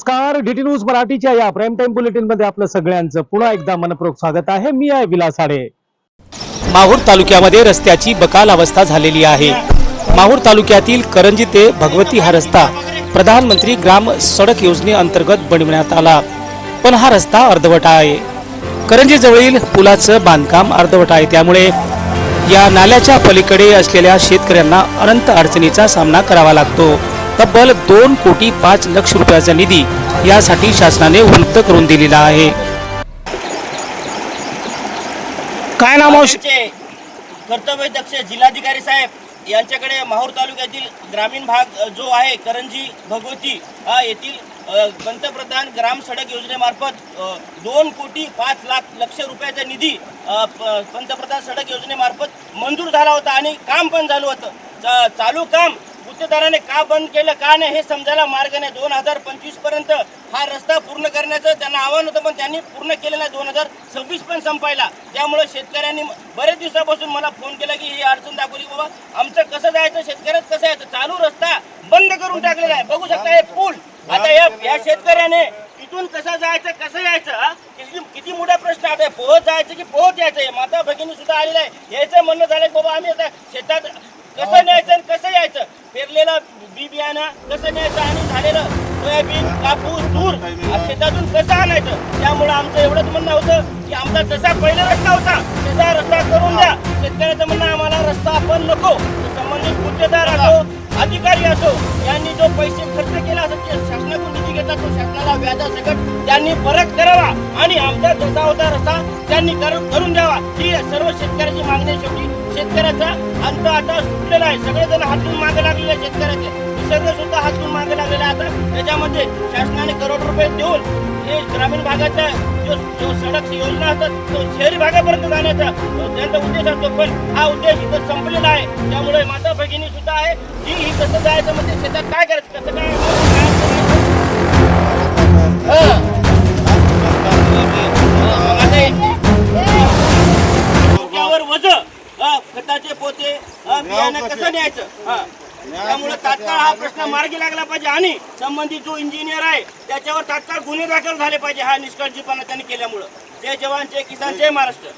नमस्कार, DT news मराठीच्या या प्राईम टाइम बुलेटिन मध्ये आपलं सगळ्यांचं पुन्हा एकदा मनपूर्वक स्वागत आहे। मी आहे विलास आडे। माहूर तालुक्यामध्ये रस्त्याची बकाल अवस्था झालेली आहे। माहूर तालुक्यातील करंजी ते भगवती हा रस्ता प्रधानमंत्री ग्राम सडक योजनेअंतर्गत बनवण्यात आला, पण हा रस्ता अर्धवट आहे। करंजी जवळील पुलाचं बांधकाम अर्धवट आहे, त्यामुळे या नाल्याच्या पलीकडे असलेल्या शेतकऱ्यांना अनंत अडचणीचा सामना करावा लागतो। तब्बल 2,05,00,000 रुपयाचा निधी यासाठी शासनाने उपलब्ध करून दिलेला आहे। काय नाम कर्तव्यदक्ष जिल्हाधिकारी साहेब यांच्याकडे माहूर तालुक्यातील ग्रामीण भाग जो आहे करंजी भगवती येथील पंतप्रधान ग्राम सडक योजनेमार्फत 2,05,00,000 रुपयाचा निधी पंतप्रधान सडक योजनेमार्फत मंजूर झाला होता आणि काम पण झालं होतं। चालू काम गुत्तेदाराने का बंद केलं का नाही हे समजायला मार्ग नाही। 2025 पर्यंत हा रस्ता पूर्ण करण्याचं त्यांना आव्हान होतं, पण त्यांनी पूर्ण केलं नाही। 2026 पण संपायला, त्यामुळे शेतकऱ्यांनी बरेच दिवसापासून मला फोन केला की ही अडचण दाखवली, बाबा आमचं कसं जायचं, शेतकऱ्यात कसं यायचं, चालू रस्ता बंद करून टाकलेला आहे। बघू शकता हे पूल, आता या शेतकऱ्याने इथून कसं जायचं कसं यायचं, किती मोठा प्रश्न आता पोहोच जायचं की पोहोच यायचं। माता भगिनी सुद्धा आलेला आहे, यायचं म्हणणं झालं बाबा आम्ही आता शेतात कसं न्यायचं आणि कसं यायचं, पेरलेलं बी बियाणं कसं न्यायचं आणि झालेलं सोयाबीन कापूस तूर शेतातून कसं आणायचं। त्यामुळं आमचं एवढंच म्हणणं होतं की आमचा जसा पहिला रस्ता होता तसा रस्ता करून द्या। शेतकऱ्याचं म्हणणं आम्हाला रस्ता आपण नको, संबंधित गुत्तेदार असो अधिकारी असो यांनी जो पैसे खर्च केला असेल ते शासनाकडून निधी घेतात, तो शासनाला व्याजासकट त्यांनी परत करावा आणि आमचा जसा होता रस्ता त्यांनी करून द्यावा। ही सर्व शेतकऱ्याची मागणी। शेवटी शेतकऱ्याचा अंत आता सुटलेला आहे, सगळेजण हातून मागे लागलेले शेतकऱ्याचे, निसर्ग सुद्धा हातून मागे लागलेला आहे। आता त्याच्यामध्ये शासनाने करोड रुपये देऊन हे ग्रामीण भागाच्या जो सडक योजना असतात तो शहरी भागापर्यंत जाण्याचा त्यांचा उद्देश असतो, पण हा उद्देश इथं संपलेला आहे। त्यामुळे माता भगिनी सुद्धा आहे की ही कसं जायचं, म्हणजे शेतात काय करायचं, कसं काय डोक्यावर वज खताचे पोते बियाणं कसं न्यायचं, त्यामुळे तात्काळ हा प्रश्न मार्गी लागला पाहिजे आणि संबंधित जो इंजिनियर आहे त्याच्यावर तात्काळ गुन्हे दाखल झाले पाहिजे। हा निष्काळजीपणा त्यांनी केल्यामुळं। जय जवान जय किसान जय महाराष्ट्र।